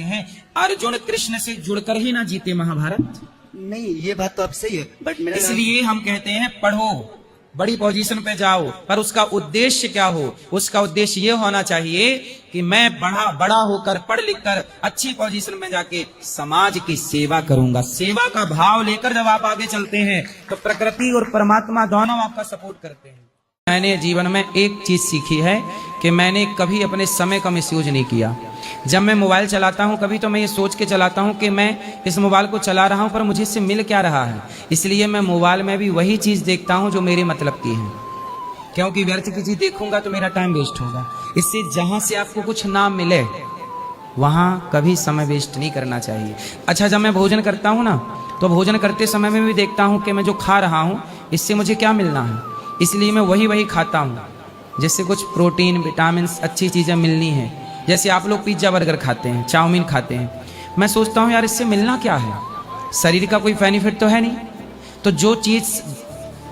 हैं अर्जुन कृष्ण से जुड़कर ही ना जीते महाभारत। नहीं, ये बात तो अब सही है, बट मेरा इसलिए हम कहते हैं पढ़ो, बड़ी पोजीशन पे जाओ, पर उसका उद्देश्य क्या हो? उसका उद्देश्य ये होना चाहिए कि मैं बड़ा होकर पढ़ लिख कर अच्छी पोजीशन में जाके समाज की सेवा करूंगा। सेवा का भाव लेकर जब आप आगे चलते हैं तो प्रकृति और परमात्मा दोनों आपका सपोर्ट करते हैं। मैंने जीवन में एक चीज सीखी है कि मैंने कभी अपने समय का मिसयूज नहीं किया। जब मैं मोबाइल चलाता हूं कभी तो मैं ये सोच के चलाता हूं कि मैं इस मोबाइल को चला रहा हूं पर मुझे इससे मिल क्या रहा है, इसलिए मैं मोबाइल में भी वही चीज देखता हूं जो मेरे मतलब की है, क्योंकि व्यर्थ की चीज देखूंगा तो मेरा टाइम वेस्ट होगा। इससे जहां से आपको कुछ ना मिले वहां कभी समय वेस्ट नहीं करना चाहिए। अच्छा, जब मैं भोजन करता हूं ना तो भोजन करते समय में भी देखता हूं कि मैं जो खा रहा हूं इससे मुझे क्या मिलना है, इसलिए मैं वही खाता हूं जिससे कुछ प्रोटीन विटामिन अच्छी चीजें मिलनी है। जैसे आप लोग पिज्जा बर्गर खाते हैं, चाउमीन खाते हैं, मैं सोचता हूं यार इससे मिलना क्या है, शरीर का कोई बेनिफिट तो है नहीं, तो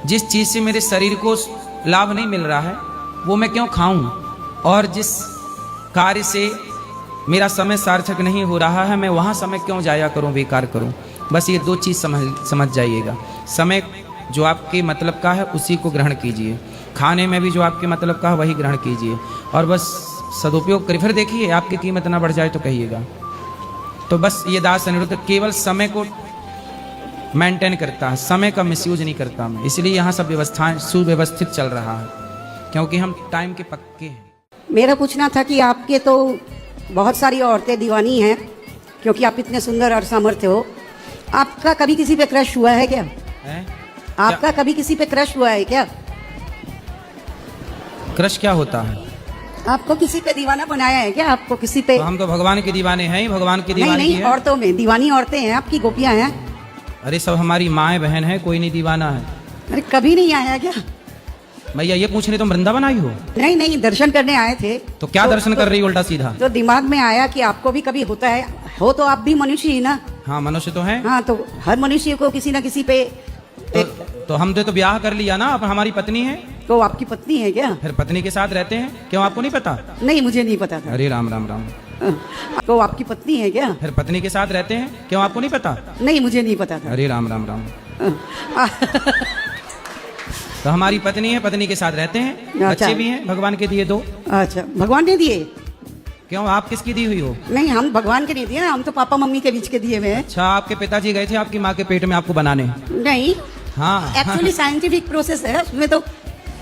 जिस चीज से मेरे शरीर को लाभ नहीं मिल रहा है वो मैं क्यों खाऊं, और जिस कार्य से मेरा समय सार्थक नहीं हो रहा है मैं वहां समय क्यों जाया करूं, बेकार करूं। बस ये दो चीज समझ जाइएगा। समय जो आपके मतलब का है उसी को ग्रहण कीजिए, खाने में भी जो आपके मतलब का है वही ग्रहण कीजिए, और बस सदुपयोग करिए। फिर देखिए आपकी कीमत ना बढ़ जाए तो कहिएगा। तो बस ये दास अनिरुद्ध केवल समय को मेंटेन करता है, समय का मिसयूज नहीं करता मैं, इसलिए यहाँ सब व्यवस्थाएं सुव्यवस्थित चल रहा है, क्योंकि हम टाइम के पक्के हैं। मेरा पूछना था कि आपके तो बहुत सारी औरतें दीवानी हैं, क्योंकि आप इतने सुंदर और सामर्थ्य हो। आपका कभी किसी पे क्रश हुआ है क्या? आपका कभी किसी पे क्रश हुआ है क्या? क्रश क्या होता है? आपको किसी पे दीवाना बनाया है क्या? आपको किसी पे? तो हम तो भगवान के दीवाने हैं ही, भगवान की दीवानी नहीं, औरतों में दीवानी औरतें हैं, आपकी गोपियां हैं। अरे सब हमारी माएँ बहन है, कोई नहीं दीवाना है। अरे कभी नहीं आया क्या? भैया ये पूछ रहे तुम वृंदावन आई हो? नहीं, दर्शन करने आए थे। तो क्या दर्शन कर रही हो उल्टा सीधा? तो दिमाग में आया कि आपको भी कभी होता है, हो तो आप भी मनुष्य ही ना। हाँ मनुष्य तो है। हाँ, तो हर मनुष्य को किसी न किसी पे तो हमने तो ब्याह कर लिया ना, अब हमारी पत्नी है। तो आपकी पत्नी है क्या? फिर पत्नी के साथ रहते हैं, क्यों आपको नहीं पता? नहीं, मुझे नहीं पता था। अरे राम राम राम। तो आपकी पत्नी है क्या? फिर पत्नी के साथ रहते हैं, क्यों आपको नहीं पता? नहीं, मुझे नहीं पता था। अरे राम राम राम। तो हमारी पत्नी है, पत्नी के साथ रहते हैं, बच्चे भी हैं, भगवान के दिए दो। अच्छा, भगवान ने दिए? क्यों आप किसकी दी हुई हो? नहीं, हम भगवान के नहीं दिए ना, हम तो पापा मम्मी के बीच के दिए हुए हैं। अच्छा, आपके पिताजी गए थे आपकी माँ के पेट में आपको बनाने? नहीं, हाँ एक्चुअली साइंटिफिक प्रोसेस है उसमें। तो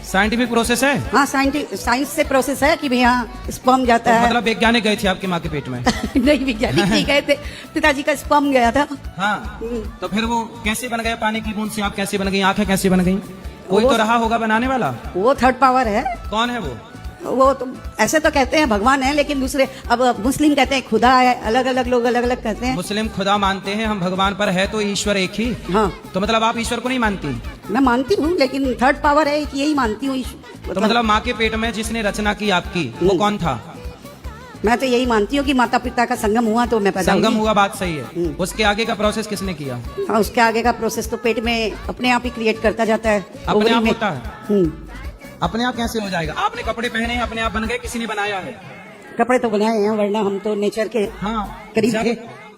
साइंटिफिक प्रोसेस है? हाँ, साइंस से प्रोसेस है कि भैया स्पर्म जाता है। मतलब वैज्ञानिक गए थे आपकी माँ के पेट में? नहीं, वैज्ञानिक नहीं गए थे, पिताजी का स्पर्म गया था। हाँ, तो फिर वो कैसे बन गया? पानी की बूंद से आप कैसे बन गई? आंखें कैसे बन गई? कोई तो रहा होगा बनाने वाला। वो थर्ड पावर है। कौन है वो? वो तो ऐसे तो कहते हैं भगवान है, लेकिन दूसरे अब मुस्लिम कहते हैं खुदा है, अलग अलग लोग अलग अलग कहते हैं। मुस्लिम खुदा मानते हैं, हम भगवान पर है तो ईश्वर एक ही। हाँ, तो मतलब आप ईश्वर को नहीं मानती? मैं मानती हूँ, लेकिन थर्ड पावर है कि यही मानती हूँ। तो मतलब माँ के पेट में जिसने रचना की आपकी वो कौन था? मैं तो यही मानती हूँ कि माता पिता का संगम हुआ तो मैं पैदा हुई। संगम हुआ, बात सही है। उसके आगे का प्रोसेस किसने किया? हाँ, उसके आगे का प्रोसेस तो पेट में अपने आप ही क्रिएट करता जाता है, अपने आप होता है। अपने आप कैसे हो जाएगा? आपने कपड़े पहने हैं, अपने आप बन गए? किसी ने बनाया है? कपड़े तो बनाए हैं, वरना हम तो नेचर के करीब थे।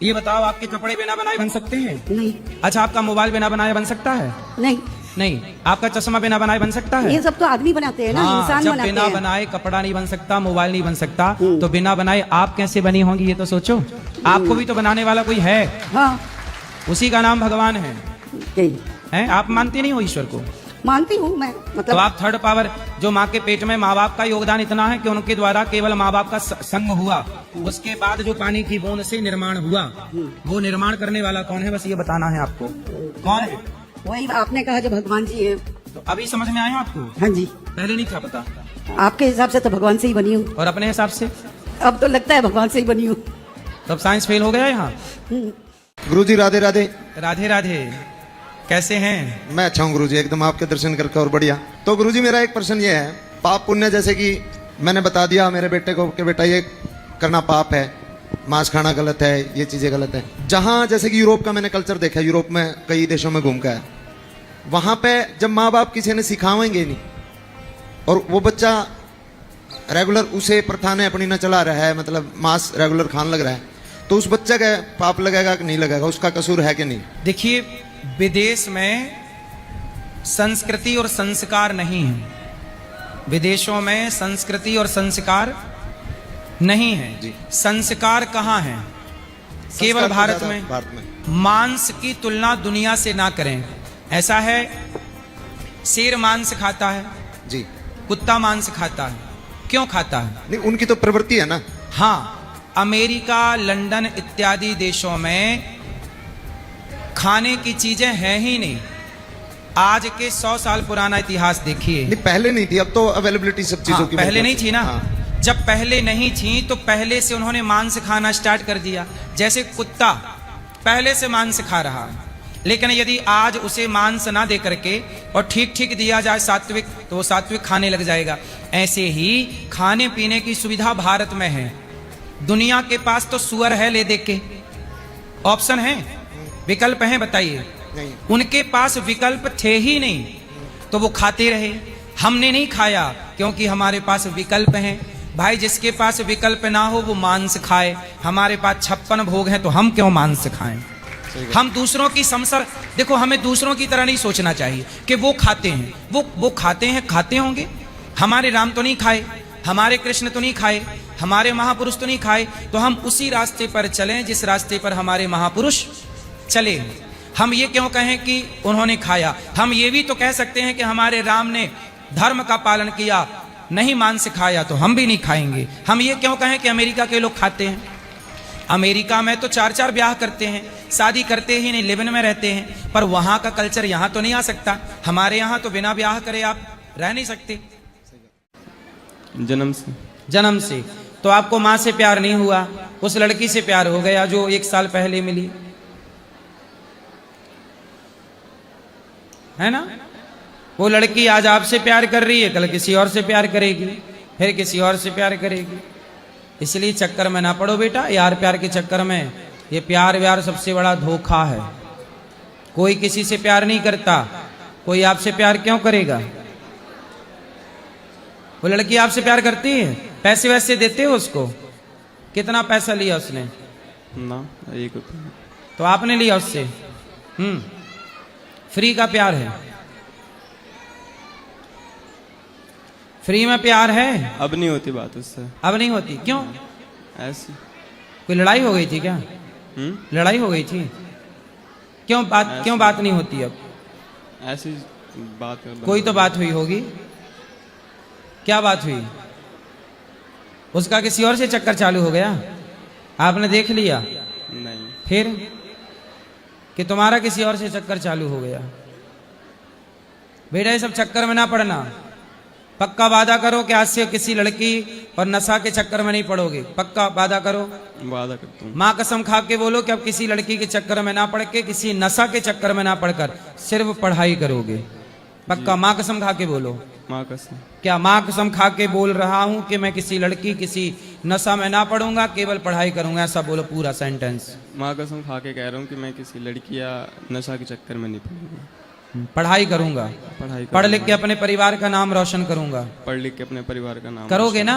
ये बताओ, आपके कपड़े बिना बनाए बन सकते हैं? नहीं। अच्छा, आपका मोबाइल बिना बनाए बन सकता है? नहीं। आपका चश्मा बिना बनाए बन सकता है? ये सब तो आदमी बनाते हैं ना, इंसान बनाते हैं। बिना बनाए कपड़ा नहीं बन सकता, मोबाइल नहीं बन सकता, तो बिना बनाए आप कैसे बनी होंगी ये तो सोचो। आपको भी तो बनाने वाला कोई है। हाँ, उसी का नाम भगवान है। है? आप मानते नहीं हो ईश्वर को? मानती हूँ मैं, मतलब। तो आप थर्ड पावर, जो माँ के पेट में माँ बाप का योगदान इतना है कि उनके द्वारा केवल माँ बाप का संग हुआ, उसके बाद जो पानी की बूंद से निर्माण हुआ, वो निर्माण करने वाला कौन है, बस ये बताना है आपको। कौन है? वही आपने कहा जो भगवान जी है। तो अभी समझ में आया आपको? हाँ जी। पहले नहीं था पता? आपके हिसाब से तो भगवान से ही बनी हूँ। और अपने हिसाब से? अब तो लगता है भगवान से ही बनी हूँ। तब साइंस फेल हो गया यहाँ। गुरुजी राधे राधे। राधे राधे। कैसे हैं? मैं अच्छा हूँ गुरुजी, एकदम आपके दर्शन करके और बढ़िया। तो गुरुजी मेरा एक प्रश्न ये है, पाप पुण्य, जैसे कि मैंने बता दिया मेरे बेटे को कि बेटा ये करना पाप है, मांस खाना गलत है, ये चीजें गलत है। जहाँ जैसे कि यूरोप का मैंने कल्चर देखा, यूरोप में कई देशों में घूम कर, वहां पे जब माँ बाप किसी ने सिखावेंगे नहीं और वो बच्चा रेगुलर उसे प्रथा ने अपनी न चला रहा है, मतलब मांस रेगुलर खाने लग रहा है, तो उस बच्चे का पाप लगेगा कि नहीं लगेगा, उसका कसूर है कि नहीं? देखिए, विदेश में संस्कृति और संस्कार नहीं है, विदेशों में संस्कृति और संस्कार नहीं है। जी। संस्कार कहाँ है? केवल संस्कार तो भारत ज्यादा में। भारत में। मांस की तुलना दुनिया से ना करें। ऐसा है, शेर मांस खाता है, जी। कुत्ता मांस खाता है, क्यों खाता है? नहीं, उनकी तो प्रवृत्ति है ना। हाँ, अमेरिका, लंदन इत्यादि देशों में खाने की चीजें हैं ही नहीं। आज के 100 साल पुराना इतिहास देखिए। नहीं, पहले नहीं थी, अब तो अवेलेबिलिटी सब चीजों हाँ, की पहले नहीं थी ना। हाँ। जब पहले नहीं थी तो पहले से उन्होंने मांस खाना स्टार्ट कर दिया। जैसे कुत्ता पहले से मांस खा रहा है, लेकिन यदि आज उसे मांस ना दे करके और ठीक ठीक दिया जाए सात्विक, तो वो सात्विक खाने लग जाएगा। ऐसे ही खाने पीने की सुविधा भारत में है। दुनिया के पास तो सुअर है, ले दे के ऑप्शन है, विकल्प हैं, बताइए। नहीं। उनके पास विकल्प थे ही नहीं, तो वो खाते रहे। हमने नहीं खाया क्योंकि हमारे पास विकल्प हैं। भाई, जिसके पास विकल्प ना हो वो मांस खाए। हमारे पास 56 भोग हैं, तो हम क्यों मांस खाएं? हम दूसरों की समसर, देखो, हमें दूसरों की तरह नहीं सोचना चाहिए कि वो खाते हैं, वो खाते हैं, खाते होंगे। हमारे राम तो नहीं खाए, हमारे कृष्ण तो नहीं खाए, हमारे महापुरुष तो नहीं खाए, तो हम उसी रास्ते पर चलें जिस रास्ते पर हमारे महापुरुष चले। हम ये क्यों कहें कि उन्होंने खाया? हम ये भी तो कह सकते हैं कि हमारे राम ने धर्म का पालन किया, नहीं मांस खाया, तो हम भी नहीं खाएंगे। हम ये क्यों कहें कि अमेरिका के लोग खाते हैं? अमेरिका में तो 4-4 ब्याह करते हैं, शादी करते ही नहीं, लिव इन में रहते हैं। पर वहां का कल्चर यहां तो नहीं आ सकता। हमारे यहां तो बिना ब्याह करे आप रह नहीं सकते। जन्म से तो आपको मां से प्यार नहीं हुआ, उस लड़की से प्यार हो गया जो 1 साल पहले मिली, है ना? वो लड़की आज आपसे प्यार कर रही है, कल किसी और से प्यार करेगी, फिर किसी और से प्यार करेगी। इसलिए चक्कर में ना पड़ो बेटा, यार प्यार के चक्कर में। ये प्यार व्यार सबसे बड़ा धोखा है। कोई किसी से प्यार नहीं करता, कोई आपसे प्यार क्यों करेगा? वो लड़की आपसे प्यार करती है, पैसे वैसे देते हो उसको? कितना पैसा लिया उसने? ना, 1 रुपया। तो आपने लिया उससे? फ्री का प्यार है, फ्री में प्यार है। अब नहीं होती बात उससे। अब नहीं होती, क्यों? ऐसी कोई लड़ाई हो गई थी क्या? लड़ाई हो गई थी? क्यों बात नहीं होती अब? ऐसी बात कोई तो बात हुई होगी। क्या बात हुई? उसका किसी और से चक्कर चालू हो गया, आपने देख लिया? नहीं। फिर कि तुम्हारा किसी और से चक्कर चालू हो गया। बेटा, ये सब चक्कर में ना पड़ना। पक्का वादा करो कि आज से किसी लड़की और नशा के चक्कर में नहीं पड़ोगे। पक्का वादा करो। वादा करता हूँ। माँ कसम खा के बोलो कि अब किसी लड़की के चक्कर में ना पड़ के, किसी नशा के चक्कर में ना पड़कर सिर्फ पढ़ाई करोगे। पक्का माँ कसम खा के बोलो। माँ कसम। क्या माँ कसम खा के बोल रहा हूं कि मैं किसी लड़की, किसी नशा में ना पढ़ूंगा, केवल पढ़ाई करूंगा? ऐसा बोलो पूरा सेंटेंस। माँ कसम खा के कह रहा हूँ कि मैं किसी लड़की या नशा के चक्कर में नहीं पड़ूंगा। पढ़ाई करूंगा, पढ़ लिख के अपने परिवार का नाम रोशन करूंगा। पढ़ लिख के अपने परिवार का नाम करोगे ना?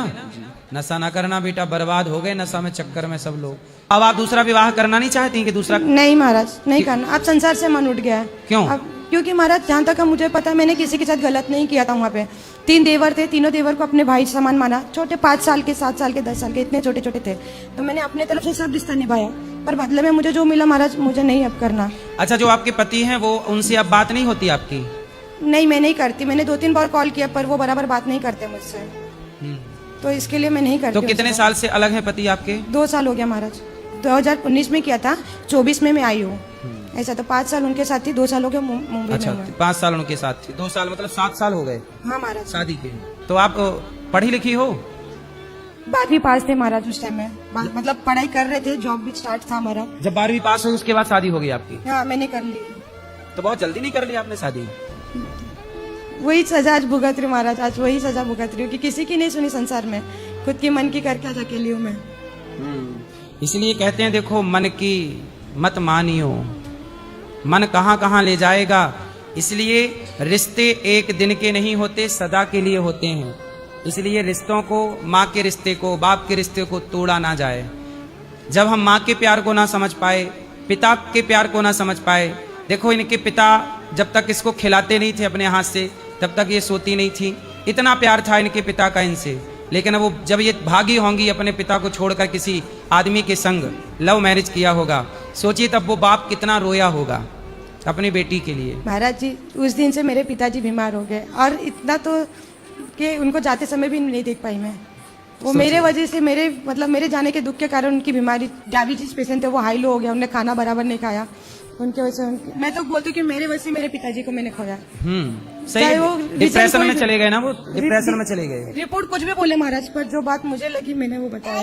नशा ना करना बेटा, बर्बाद हो गए नशा में चक्कर में सब लोग। अब आप दूसरा विवाह करना नहीं चाहती कि दूसरा? नहीं महाराज, नहीं करना। अब संसार से मन उठ गया है। क्यों? अब क्योंकि महाराज, जहाँ तक मुझे पता, मैंने किसी के साथ गलत नहीं किया था। वहाँ पे 3 देवर थे, तीनों देवर को अपने भाई समान माना। छोटे 5 साल के, 7 साल के, 10 साल के, इतने छोटे छोटे थे। तो मैंने अपने तरफ से सब रिश्ता निभाया, पर बदले में मुझे जो मिला महाराज, मुझे नहीं अब करना। अच्छा, जो आपके पति हैं वो, उनसे अब बात नहीं होती आपकी? नहीं, मैं नहीं करती। मैंने 2-3 बार कॉल किया, पर वो बराबर बात नहीं करते मुझसे, तो इसके लिए मैं नहीं करती। तो कितने साल से अलग हैं पति आपके? 2 साल हो गया महाराज। 2019 में किया था, 24 में मैं आई हूँ। ऐसा तो 5 साल उनके साथ थी, 2 साल हो गए मुंबई अच्छा, में। 5 साल उनके साथ थी, 2 साल मतलब 7 साल हो गए हाँ महाराज। शादी के। तो आप पढ़ी लिखी हो? 12वीं पास थे महाराज उस टाइम में। मतलब पढ़ाई कर रहे थे, जॉब भी स्टार्ट था हमारा। जब 12वीं पास हुई उसके बाद शादी हो गई आपकी? हाँ, मैंने कर ली। तो बहुत जल्दी नहीं कर ली आपने शादी? वही सजा आज भुगत रही हूँ महाराज, आज वही सजा भुगत रही हूँ कि किसी की नहीं सुनी संसार में, खुद की मन की करके आज अकेली हूँ मैं। इसलिए कहते हैं देखो, मन की मत मानियो, मन कहाँ कहाँ ले जाएगा। इसलिए रिश्ते एक दिन के नहीं होते, सदा के लिए होते हैं। इसलिए रिश्तों को, माँ के रिश्ते को, बाप के रिश्ते को तोड़ा ना जाए। जब हम माँ के प्यार को ना समझ पाए, पिता के प्यार को ना समझ पाए। देखो इनके पिता जब तक इसको खिलाते नहीं थे अपने हाथ से, तब तक ये सोती नहीं थी। इतना प्यार था इनके पिता का इनसे। लेकिन अब वो जब ये भागी होंगी अपने पिता को छोड़कर किसी आदमी के संग, लव मैरिज किया होगा, सोचिए तब वो बाप कितना रोया होगा अपनी बेटी के लिए। महाराज जी, उस दिन से मेरे पिताजी बीमार हो गए, और इतना तो कि उनको जाते समय भी नहीं देख पाई मैं। वो मेरे वजह से, मेरे जाने के दुख के कारण उनकी बीमारी, डायबिटीज पेशेंट थे, वो हाई लो हो गया, उन्हें खाना बराबर नहीं खाया, उनके वजह से मैं तो बोलती हूँ कि मेरे वजह से मेरे पिताजी को मैंने खोया। सही। चाहे वो डिप्रेशन में चले गए ना, वो डिप्रेशन में चले गए। रिपोर्ट कुछ भी बोले महाराज, पर जो बात मुझे लगी मैंने वो बताया।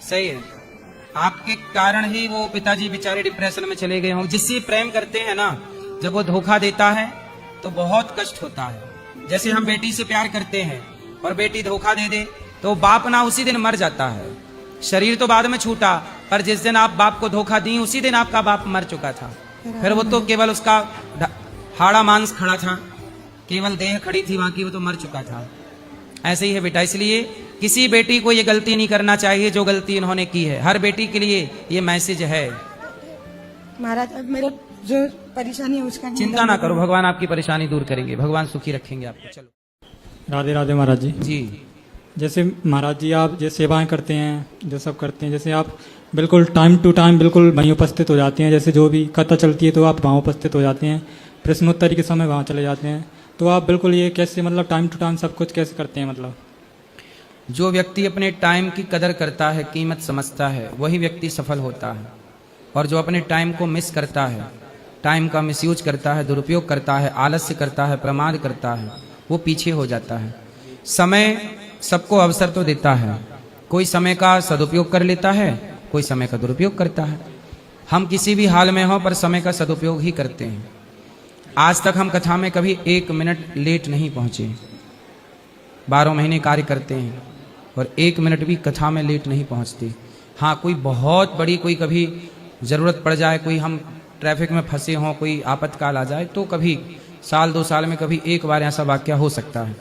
सही है, आपके कारण ही वो पिताजी बेचारे डिप्रेशन में चले गए हों। जिससे प्रेम करते हैं ना, जब वो धोखा देता है तो बहुत कष्ट होता है। जैसे हम बेटी से प्यार करते हैं और बेटी धोखा दे दे तो बाप ना उसी दिन मर जाता है। शरीर तो बाद में छूटा, पर जिस दिन आप बाप को धोखा दी उसी दिन आपका बाप मर चुका था। फिर वो तो केवल उसका हाड़ा मांस खड़ा था, केवल देह खड़ी थी वहां की, वो तो मर चुका था। ऐसे ही है बेटा, इसलिए किसी बेटी को ये गलती नहीं करना चाहिए जो गलती इन्होंने की है। हर बेटी के लिए ये मैसेज है। महाराज, अब मेरे जो परेशानी है उसका चिंता ना करो, भगवान आपकी परेशानी दूर करेंगे, भगवान सुखी रखेंगे आपको। चलो। राधे राधे महाराज जी। जी। जैसे महाराज जी आप जो सेवाएं करते हैं, जो सब करते हैं, जैसे आप बिल्कुल टाइम टू टाइम बिल्कुल वहीं उपस्थित हो जाते हैं। जैसे जो भी कथा चलती है तो आप वहाँ उपस्थित हो जाते हैं, प्रश्नोत्तरी के समय वहाँ चले जाते हैं। तो आप बिल्कुल ये कैसे, मतलब टाइम टू टाइम सब कुछ कैसे करते हैं? मतलब जो व्यक्ति अपने टाइम की कदर करता है, कीमत समझता है, वही व्यक्ति सफल होता है। और जो अपने टाइम को मिस करता है, टाइम का मिसयूज करता है, दुरुपयोग करता है, आलस्य करता है, प्रमाद करता है, वो पीछे हो जाता है। समय सबको अवसर तो देता है, कोई समय का सदुपयोग कर लेता है, कोई समय का दुरुपयोग करता है। हम किसी भी हाल में हों पर समय का सदुपयोग ही करते हैं। आज तक हम कथा में कभी 1 मिनट लेट नहीं पहुंचे। 12 महीने कार्य करते हैं और 1 मिनट भी कथा में लेट नहीं पहुंचते। हाँ, कोई बहुत बड़ी कोई कभी जरूरत पड़ जाए, कोई हम ट्रैफिक में फंसे हों, कोई आपातकाल आ जाए, तो कभी साल 2 साल में कभी एक बार ऐसा वाकया हो सकता है,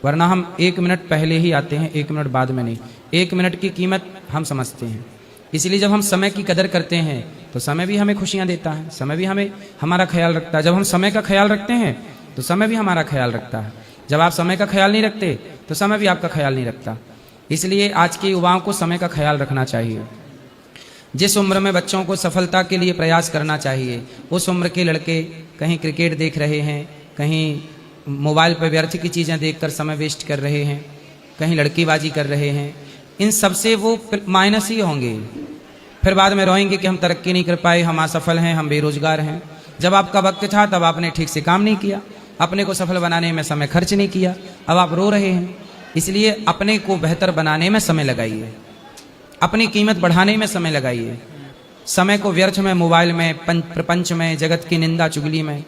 वरना हम 1 मिनट पहले ही आते हैं, 1 मिनट बाद में नहीं। 1 मिनट की कीमत हम समझते हैं। इसलिए जब हम समय की कदर करते हैं तो समय भी हमें खुशियां देता है, समय भी हमें हमारा ख्याल रखता है। जब हम समय का ख्याल रखते हैं तो समय भी हमारा ख्याल रखता है। जब आप समय का ख्याल नहीं रखते तो समय भी आपका ख्याल नहीं रखता। इसलिए आज के युवाओं को समय का ख्याल रखना चाहिए। जिस उम्र में बच्चों को सफलता के लिए प्रयास करना चाहिए, उस उम्र के लड़के कहीं क्रिकेट देख रहे हैं, कहीं मोबाइल पर व्यर्थ की चीज़ें देखकर समय वेस्ट कर रहे हैं, कहीं लड़कीबाजी कर रहे हैं। इन सबसे वो माइनस ही होंगे। फिर बाद में रोएंगे कि हम तरक्की नहीं कर पाए, हम असफल हैं, हम बेरोजगार हैं। जब आपका वक्त था तब आपने ठीक से काम नहीं किया, अपने को सफल बनाने में समय खर्च नहीं किया, अब आप रो रहे हैं। इसलिए अपने को बेहतर बनाने में समय लगाइए, अपनी कीमत बढ़ाने में समय लगाइए। समय को व्यर्थ में, मोबाइल में, प्रपंच में, जगत की निंदा चुगली में,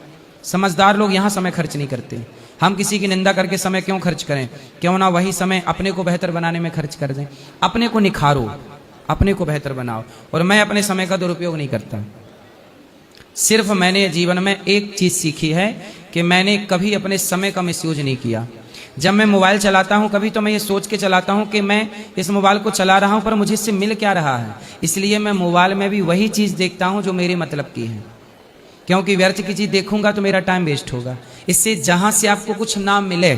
समझदार लोग यहाँ समय खर्च नहीं करते। हम किसी की निंदा करके समय क्यों खर्च करें? क्यों ना वही समय अपने को बेहतर बनाने में खर्च कर दें। अपने को निखारो, अपने को बेहतर बनाओ। और मैं अपने समय का दुरुपयोग नहीं करता। सिर्फ मैंने जीवन में एक चीज सीखी है कि मैंने कभी अपने समय का मिसयूज नहीं किया। जब मैं मोबाइल चलाता हूं कभी तो मैं ये सोच के चलाता हूं कि मैं इस मोबाइल को चला रहा हूं पर मुझे इससे मिल क्या रहा है। इसलिए मैं मोबाइल में भी वही चीज देखता हूं जो मेरे मतलब की है, क्योंकि व्यर्थ की चीज देखूंगा तो मेरा टाइम वेस्ट होगा। इससे जहां से आपको कुछ ना मिले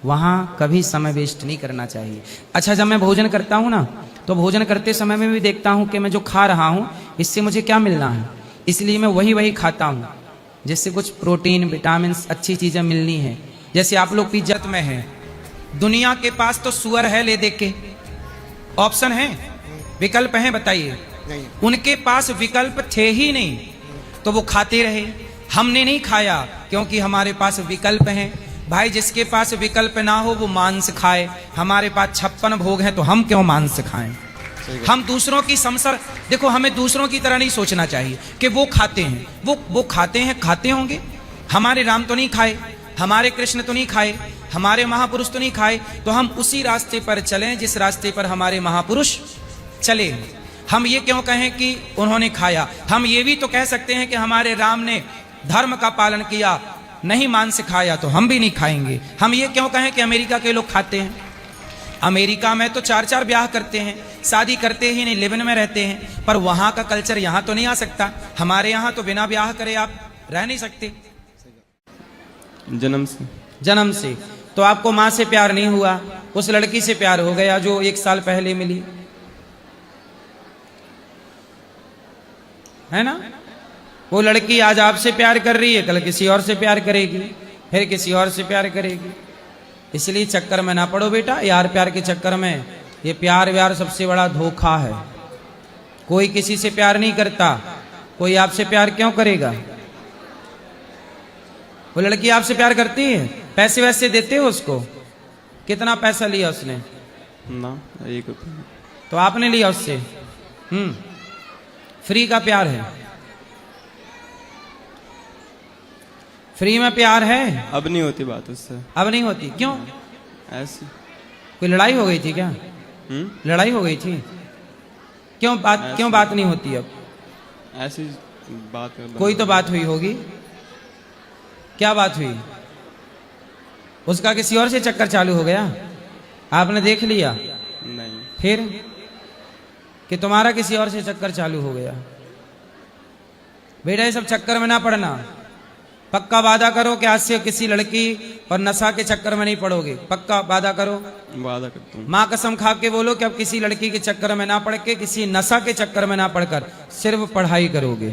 वहां कभी समय वेस्ट नहीं करना चाहिए। अच्छा, जब मैं भोजन करता हूं ना तो भोजन करते समय में भी देखता हूं कि मैं जो खा रहा हूं इससे मुझे क्या मिलना है, इसलिए मैं वही खाता हूं जिससे कुछ प्रोटीन, विटामिन, अच्छी चीजें मिलनी है। जैसे आप लोग पिज्जा में हैं, दुनिया के पास तो सुअर है, ले देख के ऑप्शन है, विकल्प हैं, बताइए। उनके पास विकल्प थे ही नहीं तो वो खाते रहे। हमने नहीं खाया क्योंकि हमारे पास विकल्प हैं। भाई, जिसके पास विकल्प ना हो वो मांस खाए। हमारे पास 56 भोग हैं तो हम क्यों मांस खाएं? हम दूसरों की संसार, देखो, हमें दूसरों की तरह नहीं सोचना चाहिए कि वो खाते हैं, वो खाते हैं, खाते होंगे। हमारे राम तो नहीं खाए, हमारे कृष्ण तो नहीं खाए, हमारे महापुरुष तो नहीं खाए, तो हम उसी रास्ते पर चलें जिस रास्ते पर हमारे महापुरुष चले। हम ये क्यों कहें कि उन्होंने खाया? हम ये भी तो कह सकते हैं कि हमारे राम ने धर्म का पालन किया, नहीं मांस खाया, तो हम भी नहीं खाएंगे। हम ये क्यों कहें कि अमेरिका के लोग खाते हैं? अमेरिका में तो 4-4 ब्याह करते हैं, शादी करते ही नहीं, लिव इन में रहते हैं। पर वहां का कल्चर यहां तो नहीं आ सकता। हमारे यहां तो बिना ब्याह करे आप रह नहीं सकते जन्म से। जन्म से। तो आपको मां से प्यार नहीं हुआ, उस लड़की से प्यार हो गया जो 1 साल पहले मिली, है ना। वो लड़की आज आपसे प्यार कर रही है, कल किसी और से प्यार करेगी, फिर किसी और से प्यार करेगी। इसलिए चक्कर में ना पड़ो बेटा, यार प्यार के चक्कर में। ये प्यार व्यार सबसे बड़ा धोखा है। कोई किसी से प्यार नहीं करता, कोई आपसे प्यार क्यों करेगा। वो लड़की आपसे प्यार करती है, पैसे वैसे देते हो उसको? कितना पैसा लिया उसने? ना 1 रुपया। तो आपने लिया उससे? फ्री का प्यार है, फ्री में प्यार है। अब नहीं होती बात उससे। अब नहीं होती, क्यों? ऐसी कोई लड़ाई हो गई थी क्या? लड़ाई हो गई थी? क्यों बात नहीं होती अब? ऐसी बात कोई तो बात हुई होगी। क्या बात हुई? उसका किसी और से चक्कर चालू हो गया, आपने देख लिया? नहीं। फिर कि तुम्हारा किसी और से चक्कर चालू हो गया। बेटा ये सब चक्कर में ना पड़ना। पक्का वादा करो कि आज से किसी लड़की और नशा के चक्कर में नहीं पड़ोगे। पक्का वादा करो। वादा करता हूँ। माँ कसम खा के बोलो कि अब किसी लड़की के चक्कर में ना पड़ के, किसी नशा के चक्कर में ना पड़कर सिर्फ पढ़ाई करोगे।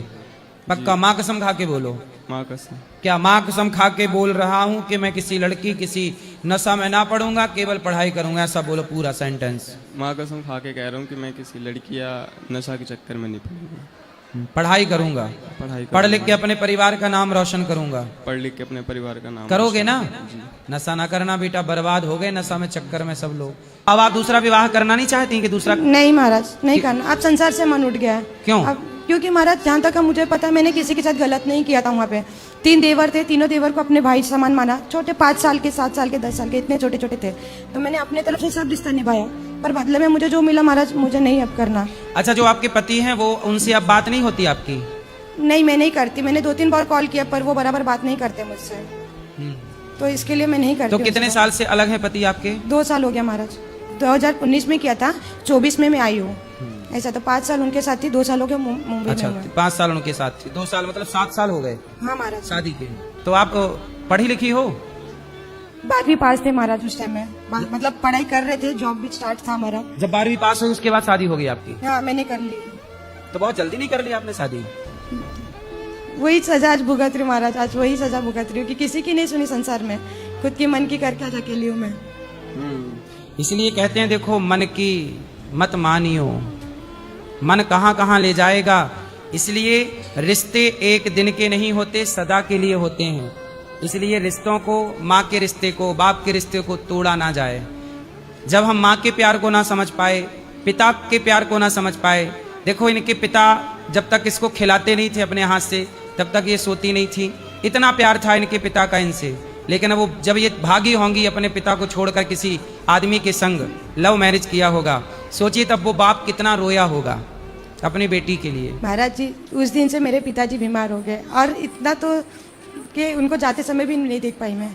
पक्का माँ कसम खा के बोलो। माँ कसम। क्या माँ कसम खा के बोल रहा हूं कि मैं किसी लड़की, किसी नशा में ना पढ़ूंगा, केवल पढ़ाई करूंगा, ऐसा बोलो पूरा सेंटेंस। माँ कसम खा के कह रहा हूँ कि मैं किसी लड़की या नशा के चक्कर में नहीं पड़ूंगा। पढ़ाई करूंगा, पढ़ लिख के अपने परिवार का नाम रोशन करूंगा। पढ़ लिख के अपने परिवार का नाम करोगे ना? नशा ना करना बेटा, बर्बाद हो गए नशा में चक्कर में सब लोग। अब आप दूसरा विवाह करना नहीं चाहती कि दूसरा? नहीं महाराज, नहीं करना। अब संसार से मन उठ गया है। क्यों? अब क्योंकि महाराज जहाँ तक मुझे पता है, मैंने किसी के साथ गलत नहीं किया था। वहाँ पे 3 देवर थे, तीनों देवर को अपने भाई समान माना। छोटे 5 साल के, 7 साल के, 10 साल के, इतने छोटे छोटे थे। तो मैंने अपने तरफ से सब रिश्ता निभाया, पर बदले में मुझे जो मिला महाराज, मुझे नहीं अब करना। अच्छा, जो आपके पति हैं वो, उनसे अब बात नहीं होती आपकी? नहीं, मैं नहीं करती। मैंने 2-3 बार कॉल किया, पर वो बराबर बात नहीं करते मुझसे, तो इसके लिए मैं नहीं करती। तो कितने साल से अलग है पति आपके? 2 साल हो गया महाराज। 2019 में किया था, 24 में मैं आई हूँ। ऐसा तो 5 साल उनके साथ थी, 2 साल हो गया मुंबई अच्छा, में। 5 साल उनके साथ थी, 2 साल मतलब 7 साल हो गए हाँ महाराज। शादी के। तो आप पढ़ी लिखी हो? 12वीं पास थे महाराज उस टाइम में, मतलब पढ़ाई कर रहे थे, जॉब भी स्टार्ट था हमारा। जब 12वीं पास हुई उसके बाद शादी हो गई आपकी? हाँ, मैंने कर ली। तो बहुत जल्दी नहीं कर ली आपने शादी? वही सजा आज भुगत रही हूँ महाराज, आज वही सजा भुगत रही हूँ कि किसी की नहीं सुनी संसार में, खुद की मन की करके आज अकेली हूँ मैं। इसलिए कहते हैं देखो, मन की मत मानियो, मन कहाँ कहाँ ले जाएगा। इसलिए रिश्ते एक दिन के नहीं होते, सदा के लिए होते हैं। इसलिए रिश्तों को, माँ के रिश्ते को, बाप के रिश्ते को तोड़ा ना जाए। जब हम माँ के प्यार को ना समझ पाए, पिता के प्यार को ना समझ पाए। देखो, इनके पिता जब तक इसको खिलाते नहीं थे अपने हाथ से, तब तक ये सोती नहीं थी। इतना प्यार था इनके पिता का इनसे। लेकिन वो जब ये भागी होंगी अपने पिता को छोड़कर किसी आदमी के संग, लव मैरिज किया होगा, सोचिए तब वो बाप कितना रोया होगा अपनी बेटी के लिए। महाराज जी, उस दिन से मेरे पिताजी बीमार हो गए, और इतना तो कि उनको जाते समय भी नहीं देख पाई मैं।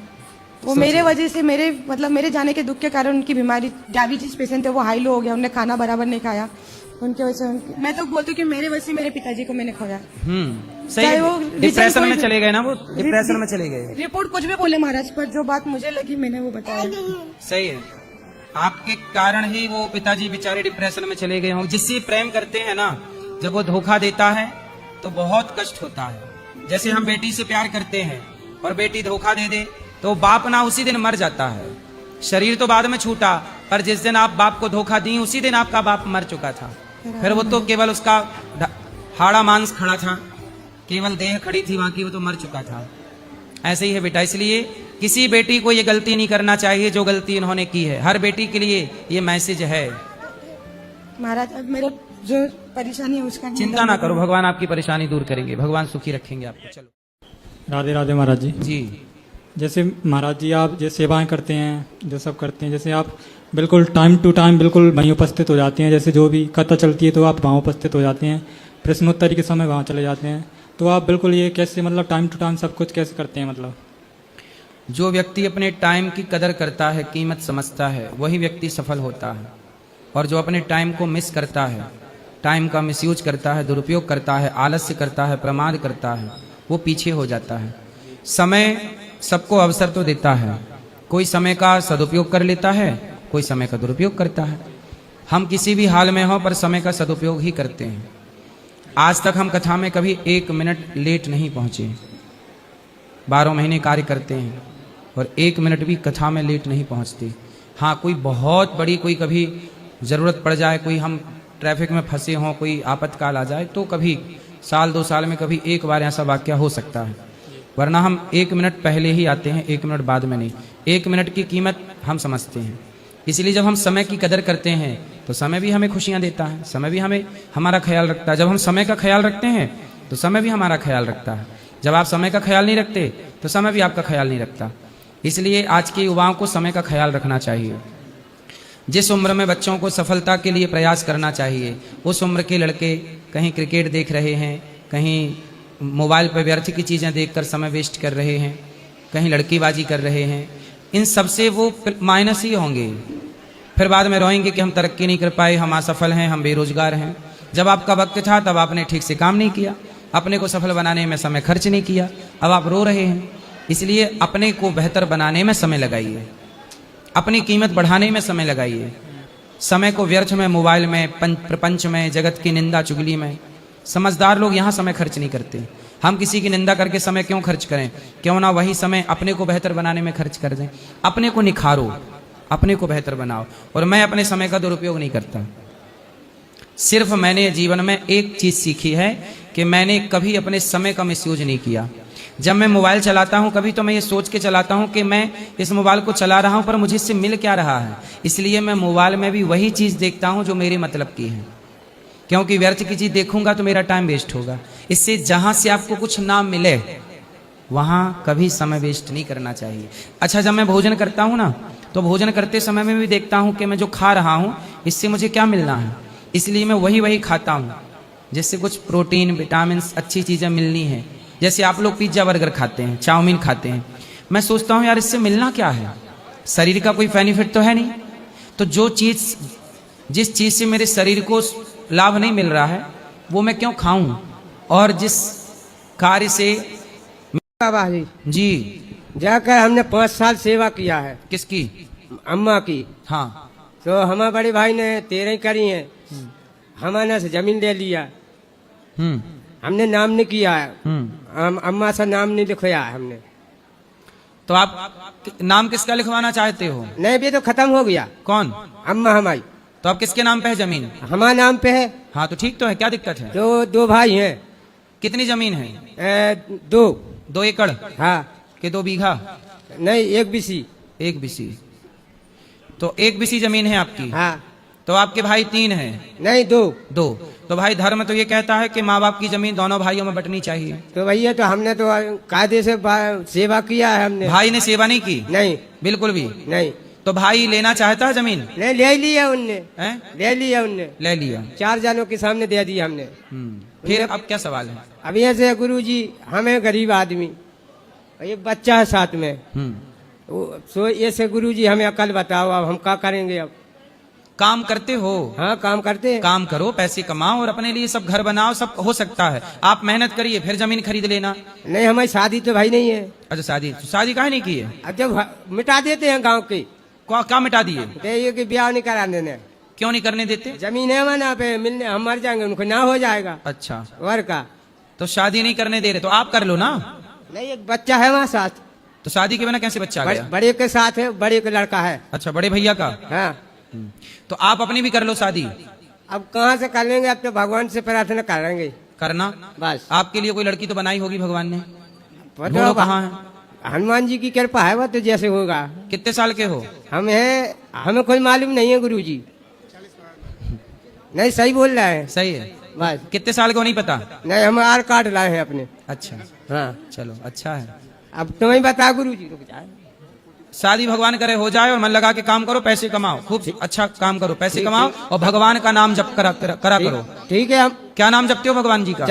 वो मेरे वजह से, मेरे जाने के दुख के कारण उनकी बीमारी, डायबिटीज पेशेंट थे, वो हाई लो हो गया, उन्हें खाना बराबर नहीं खाया। उनके वजह से मैं तो बोलती हूँ कि मेरे वजह से मेरे पिताजी को मैंने खोया। सही, वो डिप्रेशन में चले गए ना, वो डिप्रेशन में चले गए। रिपोर्ट कुछ भी बोले महाराज, पर जो बात मुझे लगी मैंने वो बताया। सही है, आपके कारण ही वो पिताजी बेचारे डिप्रेशन में चले गए हों। जिससे प्रेम करते हैं ना, जब वो धोखा देता है तो बहुत कष्ट होता है। जैसे हम बेटी से प्यार करते हैं और बेटी धोखा दे दे तो बाप ना उसी दिन मर जाता है। शरीर तो बाद में छूटा, पर जिस दिन आप बाप को धोखा दी उसी दिन आपका बाप मर चुका था। फिर वो तो केवल उसका हाड़ा मांस खड़ा था, केवल देह खड़ी थी वहां की, वो तो मर चुका था। ऐसे ही है बेटा, इसलिए किसी बेटी को ये गलती नहीं करना चाहिए जो गलती इन्होंने की है। हर बेटी के लिए ये मैसेज है। महाराज, अब मेरा जो परेशानी है उसका चिंता ना करो, भगवान आपकी परेशानी दूर करेंगे, भगवान सुखी रखेंगे आपको। चलो, राधे राधे महाराज जी। जी, जैसे महाराज जी आप जो सेवाएं करते हैं, जो सब करते हैं, जैसे आप बिल्कुल टाइम टू टाइम बिल्कुल वहीं उपस्थित हो जाते हैं। जैसे जो भी कथा चलती है तो आप वहाँ उपस्थित हो जाते हैं, प्रश्नोत्तरी के समय वहाँ चले जाते हैं। तो आप बिल्कुल ये कैसे, मतलब टाइम टू टाइम सब कुछ कैसे करते हैं? मतलब जो व्यक्ति अपने टाइम की कदर करता है, कीमत समझता है, वही व्यक्ति सफल होता है। और जो अपने टाइम को मिस करता है, टाइम का मिसयूज करता है, दुरुपयोग करता है, आलस्य करता है, प्रमाद करता है, वो पीछे हो जाता है। समय सबको अवसर तो देता है, कोई समय का सदुपयोग कर लेता है, कोई समय का दुरुपयोग करता है। हम किसी भी हाल में हों पर समय का सदुपयोग ही करते हैं। आज तक हम कथा में कभी 1 मिनट लेट नहीं पहुंचे। 12 महीने कार्य करते हैं और 1 मिनट भी कथा में लेट नहीं पहुंचते। हाँ, कोई बहुत बड़ी कोई कभी ज़रूरत पड़ जाए, कोई हम ट्रैफिक में फंसे हों, कोई आपातकाल आ जाए, तो कभी साल 2 साल में कभी एक बार ऐसा वाक्य हो सकता है, वरना हम 1 मिनट पहले ही आते हैं, 1 मिनट बाद में नहीं। 1 मिनट की कीमत हम समझते हैं। इसलिए जब हम समय की कदर करते हैं तो समय भी हमें खुशियां देता है, समय भी हमें हमारा ख्याल रखता है। जब हम समय का ख्याल रखते हैं तो समय भी हमारा ख्याल रखता है। जब आप समय का ख्याल नहीं रखते तो समय भी आपका ख्याल नहीं रखता। इसलिए आज के युवाओं को समय का ख्याल रखना चाहिए। जिस उम्र में बच्चों को सफलता के लिए प्रयास करना चाहिए, उस उम्र के लड़के कहीं क्रिकेट देख रहे हैं, कहीं मोबाइल पर व्यर्थ की चीज़ें देखकर समय वेस्ट कर रहे हैं, कहीं लड़कीबाजी कर रहे हैं। इन सबसे वो माइनस ही होंगे। फिर बाद में रोएंगे कि हम तरक्की नहीं कर पाए, हम असफल हैं, हम बेरोजगार हैं। जब आपका वक्त था तब आपने ठीक से काम नहीं किया, अपने को सफल बनाने में समय खर्च नहीं किया, अब आप रो रहे हैं। इसलिए अपने को बेहतर बनाने में समय लगाइए, अपनी कीमत बढ़ाने में समय लगाइए। समय को व्यर्थ में, मोबाइल में, प्रपंच में, जगत की निंदा चुगली में, समझदार लोग यहाँ समय खर्च नहीं करते। हम किसी की निंदा करके समय क्यों खर्च करें? क्यों ना वही समय अपने को बेहतर बनाने में खर्च कर दें। अपने को निखारो, अपने को बेहतर बनाओ। और मैं अपने समय का दुरुपयोग नहीं करता। सिर्फ मैंने जीवन में एक चीज सीखी है कि मैंने कभी अपने समय का मिसयूज नहीं किया। जब मैं मोबाइल चलाता हूं कभी तो मैं ये सोच के चलाता हूं कि मैं इस मोबाइल को चला रहा हूं पर मुझे इससे मिल क्या रहा है। इसलिए मैं मोबाइल में भी वही चीज देखता हूं जो मेरे मतलब की है, क्योंकि व्यर्थ की चीज देखूंगा तो मेरा टाइम वेस्ट होगा। इससे जहां से आपको कुछ ना मिले वहां कभी समय वेस्ट नहीं करना चाहिए। अच्छा, जब मैं भोजन करता हूं ना तो भोजन करते समय में भी देखता हूं कि मैं जो खा रहा हूं इससे मुझे क्या मिलना है, इसलिए मैं वही खाता हूं जिससे कुछ प्रोटीन, विटामिन, अच्छी चीजें मिलनी है। जैसे आप लोग पिज्जा बर्गर खाते हैं, चाउमीन खाते हैं, मैं सोचता हूं यार इससे मिलना क्या है, शरीर का कोई बेनिफिट तो है नहीं। तो जिस चीज से मेरे शरीर को लाभ नहीं मिल रहा है वो मैं क्यों खाऊं। और जिस कार्य से बाबा जी जाकर हमने 5 साल सेवा किया है किसकी? अम्मा की। हाँ, तो हमारे बड़े भाई ने 13 करी है, हमारे से जमीन ले लिया, हमने नाम नहीं किया है, हम अम्मा से नाम नहीं लिखवाया है हमने। तो आप नाम किसका लिखवाना चाहते हो? नहीं, भी तो खत्म हो गया। कौन? अम्मा हमारी। तो आप किसके नाम पे है जमीन? हमारा नाम पे है। हाँ तो ठीक तो है, क्या दिक्कत है? तो 2 भाई हैं। कितनी जमीन है? 2 एकड़ हाँ के 2 बीघा? नहीं, 1 बीसी। 1 बीसी। तो 1 बीसी जमीन है आपकी? हाँ। तो आपके भाई 3 हैं? नहीं, 2। तो भाई धर्म तो ये कहता है कि माँ बाप की जमीन दोनों भाइयों में बंटनी चाहिए। तो भैया तो हमने तो कायदे से सेवा किया है हमने। भाई ने सेवा नहीं की? नहीं, बिल्कुल भी नहीं। तो भाई लेना चाहता है जमीन? नहीं, ले लिया उनने। हैं? ले लिया उनने। ले लिया। 4 जनों के सामने दे दिया हमने। फिर अब क्या सवाल है? अब ऐसे गुरुजी, हमें गरीब आदमी, एक बच्चा है साथ में, सो ऐसे गुरुजी हमें अकल बताओ, अब हम क्या करेंगे? अब काम करते हो? हाँ, काम करते हैं। काम करो, पैसे कमाओ और अपने लिए सब घर बनाओ, सब हो सकता है। आप मेहनत करिए फिर जमीन खरीद लेना। नहीं, हमारी शादी तो भाई नहीं है। अच्छा, शादी काहे नहीं की है? अब जब मिटा देते हैं गांव के। क्या मिटा दिए? ये कि ब्याह नहीं करा देने। क्यों नहीं करने देते? जमीन है वहाँ पे, मिलने हम मर जाएंगे, उनको ना हो जाएगा। अच्छा, वर का तो शादी नहीं करने दे रहे तो आप कर लो ना। नहीं, एक बच्चा है वहाँ साथ। तो शादी के बिना कैसे बच्चा आ गया? बड़े के साथ है, बड़े के लड़का है। अच्छा, बड़े भैया का? हाँ। तो आप अपनी भी कर लो शादी। अब कहाँ से कर लेंगे? अब तो भगवान से प्रार्थना करेंगे करना। बस आपके लिए कोई लड़की तो बनाई होगी भगवान ने? पता ढूंढो कहाँ है? हनुमान जी की कृपा है, वो तो जैसे होगा। कितने साल के हो? हमें कोई मालूम नहीं है गुरुजी। नहीं, सही बोल रहा है। सही है। बस कितने साल को नहीं पता? नहीं, हम आधार कार्ड लाए हैं अपने। अच्छा, हाँ, चलो अच्छा है। अब तुम्हें बता गुरुजी। रुक जाए, शादी भगवान करे हो जाए और मन लगा के काम करो, पैसे कमाओ, खूब अच्छा काम करो, पैसे कमाओ और भगवान का नाम जप करा करो। ठीक है। हम क्या नाम जपते हो भगवान जी का?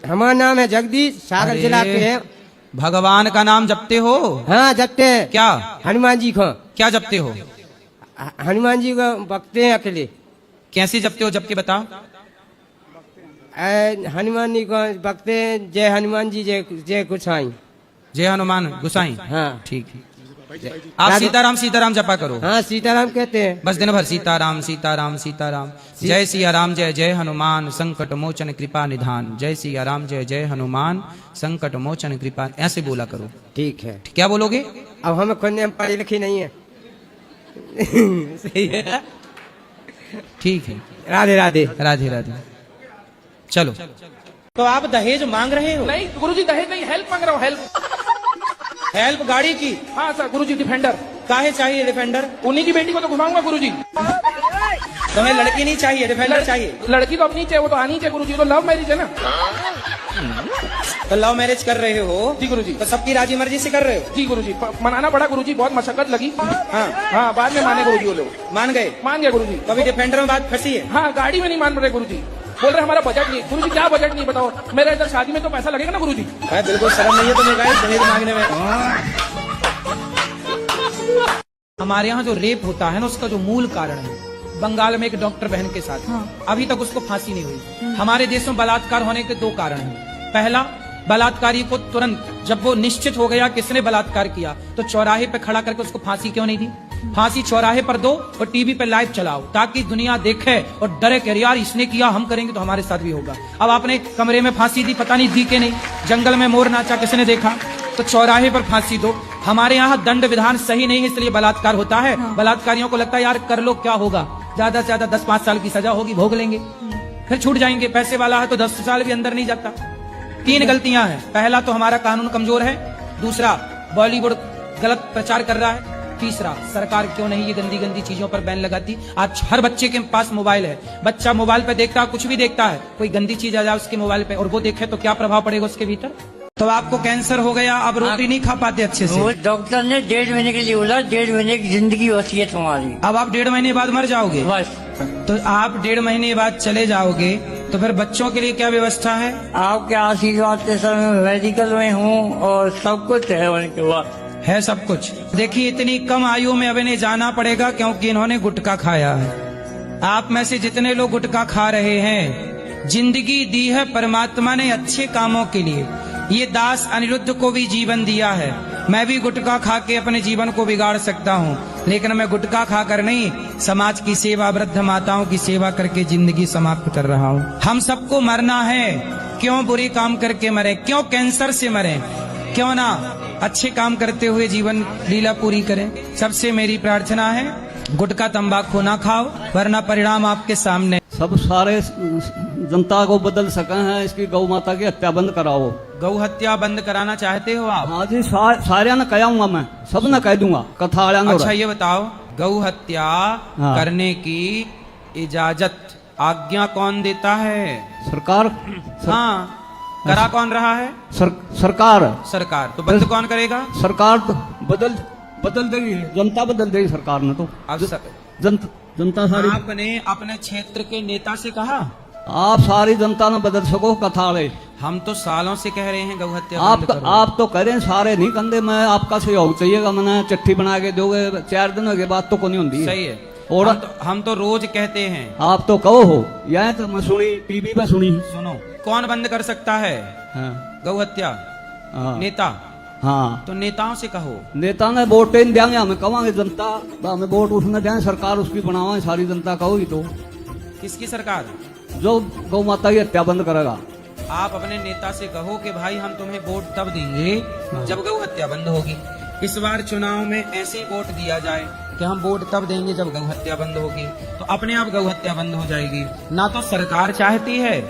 हमारा नाम है जगदीश, सागर अरे, जिला के हैं। भगवान का नाम जपते हो? हाँ जपते हैं। क्या हनुमान जी को। क्या जपते हो? हनुमान जी को बकते हैं अकेले। कैसे जपते हो, जप के बताओ। हनुमान जी को बकते हैं, जय हनुमान जी जय जय गोसाई। जय हनुमान गोसाई। हाँ ठीक है। आप सीताराम सीताराम जपा करो। हाँ सीताराम कहते हैं। बस दिन भर सीताराम सीताराम सीताराम, जय सिया राम जय जय हनुमान, संकट मोचन कृपा निधान, जय सिया राम जय जय हनुमान, संकट मोचन कृपा, ऐसे बोला करो। ठीक है। क्या बोलोगे? अब हमें खुद हम पढ़े लिखे नहीं है। सही है। ठीक है। राधे राधे। राधे राधे। चलो। तो आप दहेज मांग रहे हो? नहीं गुरुजी दहेज नहीं, हेल्प मांग रहा हूँ, हेल्प। हेल्प गाड़ी की? हाँ सर गुरुजी, डिफेंडर। काहे चाहिए डिफेंडर? उन्हीं की बेटी को तो घुमाऊंगा गुरुजी। तुम्हें लड़की नहीं चाहिए, डिफेंडर चाहिए? लड़की तो अपनी चाहिए, वो तो आनी चाहिए गुरुजी, तो लव मैरिज है ना। तो लव मैरिज कर रहे हो? जी गुरुजी। तो सबकी राजी मर्जी से कर रहे हो? जी गुरुजी, मनाना पड़ा गुरुजी, बहुत मशक्कत लगी। हाँ बाद में माने गुरुजी, वो लोग मान गए? मान गया गुरुजी। तो अभी डिफेंडर में बात फंसी है? हाँ गाड़ी में नहीं मान रहे गुरुजी, बोल रहे हमारा बजट नहीं। गुरुजी क्या बजट नहीं बताओ, मेरे इधर शादी में तो पैसा लगेगा ना गुरुजी। बिल्कुल शर्म नहीं है तुम्हें गाइस दहेज मांगने में? हमारे यहाँ जो रेप होता है ना, उसका जो मूल कारण है, बंगाल में एक डॉक्टर बहन के साथ अभी तक उसको फांसी नहीं हुई। हमारे देश में बलात्कार होने के 2 कारण हैं। पहला, बलात्कारी को तुरंत जब वो निश्चित हो गया किसने बलात्कार किया, तो चौराहे पे खड़ा करके उसको फांसी क्यों नहीं दी? फांसी चौराहे पर दो और टीवी पे लाइव चलाओ, ताकि दुनिया देखे और डरे कि यार इसने किया, हम करेंगे तो हमारे साथ भी होगा। अब आपने कमरे में फांसी दी, पता नहीं दी के नहीं, जंगल में मोर नाचा किसने देखा, तो चौराहे पर फांसी दो। हमारे यहाँ दंड विधान सही नहीं है, इसलिए बलात्कार होता है। बलात्कारियों को लगता है यार कर लो क्या होगा, ज्यादा से ज्यादा 10-5 साल की सजा होगी, भोग लेंगे, फिर छूट जाएंगे। पैसे वाला है तो 10 साल भी अंदर नहीं जाता। 3 गलतियां हैं। पहला तो हमारा कानून कमजोर है, दूसरा बॉलीवुड गलत प्रचार कर रहा है, तीसरा सरकार क्यों नहीं ये गंदी गंदी चीजों पर बैन लगाती। आज हर बच्चे के पास मोबाइल है, बच्चा मोबाइल पे देखता है, कुछ भी देखता है, कोई गंदी चीज आ जाए उसके मोबाइल पे और वो देखे तो क्या प्रभाव पड़ेगा उसके भीतर। तो आपको कैंसर हो गया, अब रोटी नहीं खा पाते अच्छे से। वो डॉक्टर ने 1.5 महीने के लिए बोला, 1.5 महीने की जिंदगी होती है तुम्हारी। अब आप 1.5 महीने बाद मर जाओगे। बस। तो आप 1.5 महीने बाद चले जाओगे, तो फिर बच्चों के लिए क्या व्यवस्था है? आपके आशीर्वाद के समय मेडिकल में हूँ और सब कुछ है उनके बाद। है सब कुछ। देखिए इतनी कम आयु में अब इन्हें जाना पड़ेगा क्योंकि इन्होंने गुटखा खाया है। आप में से जितने लोग गुटखा खा रहे हैं, जिंदगी दी है परमात्मा ने अच्छे कामों के लिए। ये दास अनिरुद्ध को भी जीवन दिया है। मैं भी गुटखा खा के अपने जीवन को बिगाड़ सकता हूँ, लेकिन मैं गुटखा खाकर नहीं, समाज की सेवा, वृद्ध माताओं की सेवा करके जिंदगी समाप्त कर रहा हूँ। हम सबको मरना है, क्यों बुरे काम करके मरे, क्यों कैंसर से मरे, क्यों ना अच्छे काम करते हुए जीवन लीला पूरी करें। सबसे मेरी प्रार्थना है गुटखा तंबाकू ना खाओ, वरना परिणाम आपके सामने। सब सारे जनता को बदल सके हैं, इसकी गौ माता की हत्या बंद कराओ। गौ हत्या बंद कराना चाहते हो आप? हाँ जी, सारे ने कहूंगा, मैं सब ने कह दूंगा, कथा वाला। अच्छा ये बताओ, गौ हत्या करने की इजाजत, आज्ञा कौन देता है? सरकार। हाँ, करा कौन रहा है? सरकार। सरकार। तो बंद कौन करेगा? सरकार तो बदल देगी, जनता बदल देगी सरकार ने। तो अब जनता सारी। आपने अपने क्षेत्र के नेता से कहा? आप सारी जनता ने बदल सको कथा वाले। हम तो सालों से कह रहे हैं गौ हत्या आप तो करें, सारे नहीं कंधे में आपका सहयोग चाहिएगा। मैंने चिट्ठी बना के दोगे, 4 दिनों के बाद तो कोई नहीं होती। सही है। और हम तो रोज कहते हैं। आप तो कहो हो, यह तो मैं सुनी, टीवी पे सुनी। सुनो, कौन बंद कर सकता है गौ हत्या? नेता। हाँ, तो नेताओं से कहो। नेता ने वोट नहीं देंगे, हमें कहेंगे जनता हमें वोट उसने दें, सरकार उसकी बनावे, सारी जनता कहोगी। तो किसकी सरकार? जो गौ माता की हत्या बंद करेगा। आप अपने नेता से कहो कि भाई हम तुम्हें वोट तब देंगे जब गौ हत्या बंद होगी। इस बार चुनाव में ऐसे वोट दिया जाए कि हम वोट तब देंगे जब गौ हत्या बंद होगी, तो अपने आप गौ हत्या बंद हो जाएगी। ना तो सरकार चाहती है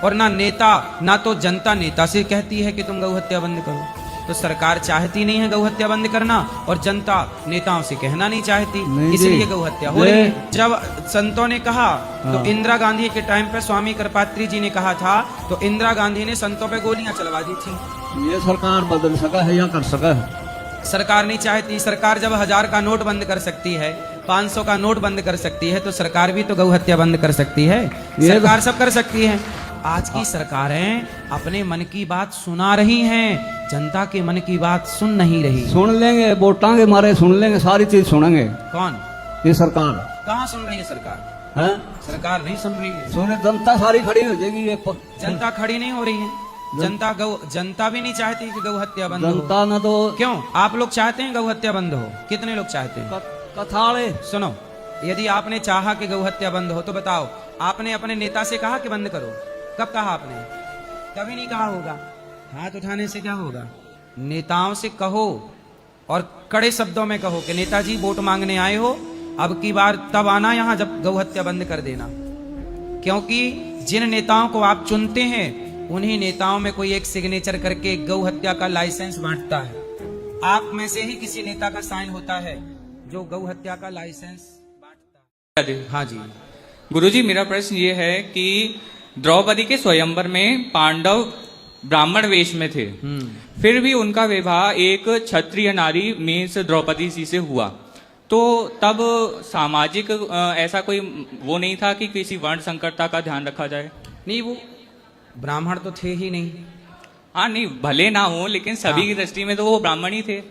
और ना नेता, ना तो जनता नेता से कहती है कि तुम गौ हत्या बंद करो। तो सरकार चाहती नहीं है गौ हत्या बंद करना और जनता नेताओं से कहना नहीं चाहती, इसलिए गौ हत्या हो रही है। जब संतों ने कहा तो इंदिरा गांधी के टाइम पे स्वामी कृपात्री जी ने कहा था, तो इंदिरा गांधी ने संतों पे गोलियां चलवा दी थी। ये सरकार बदल सका है या कर सका है? सरकार नहीं चाहती। सरकार जब 1000 का नोट बंद कर सकती है, 500 का नोट बंद कर सकती है, तो सरकार भी तो गौ हत्या बंद कर सकती है। सरकार सब कर सकती है। आज की सरकारें अपने मन की बात सुना रही हैं, जनता के मन की बात सुन नहीं रही। सुन लेंगे, वोटां के मारे सुन लेंगे, सारी चीज सुनेंगे। कौन? ये सरकार कहाँ सुन रही है सरकार? है, सरकार नहीं सुन रही है। सुने जनता सारी खड़ी हो जाएगी। ये जनता खड़ी नहीं हो रही है। जनता भी नहीं चाहती कि गौ हत्या बंद हो। जनता ना तो क्यों? आप लोग चाहते हैं गौ हत्या बंद हो? कितने लोग चाहते हैं? कथाड़े सुनो, यदि आपने चाहा कि गौ हत्या बंद हो तो बताओ, आपने अपने नेता से कहा कि बंद करो? कब कहा आपने? कभी नहीं कहा होगा। हाथ उठाने से क्या होगा? नेताओं से कहो और कड़े शब्दों में कहो कि नेताजी वोट मांगने आए हो, अब की बार तब आना यहाँ जब गौ हत्या बंद कर देना। क्योंकि जिन नेताओं को आप चुनते हैं उन्हीं नेताओं में कोई एक सिग्नेचर करके गौ हत्या का लाइसेंस बांटता है। आप में से ही किसी नेता का साइन होता है जो गौ हत्या का लाइसेंस बांटता है। हाँ जी गुरुजी, मेरा प्रश्न ये है कि द्रौपदी के स्वयंवर में पांडव ब्राह्मण वेश में थे, फिर भी उनका विवाह एक क्षत्रिय नारी मीन्स द्रौपदी जी से हुआ, तो तब सामाजिक ऐसा कोई वो नहीं था कि किसी वर्ण संकरता का ध्यान रखा जाए? नहीं, वो ब्राह्मण तो थे ही नहीं। हाँ नहीं, भले ना हो, लेकिन सभी की दृष्टि में तो वो ब्राह्मण ही थे।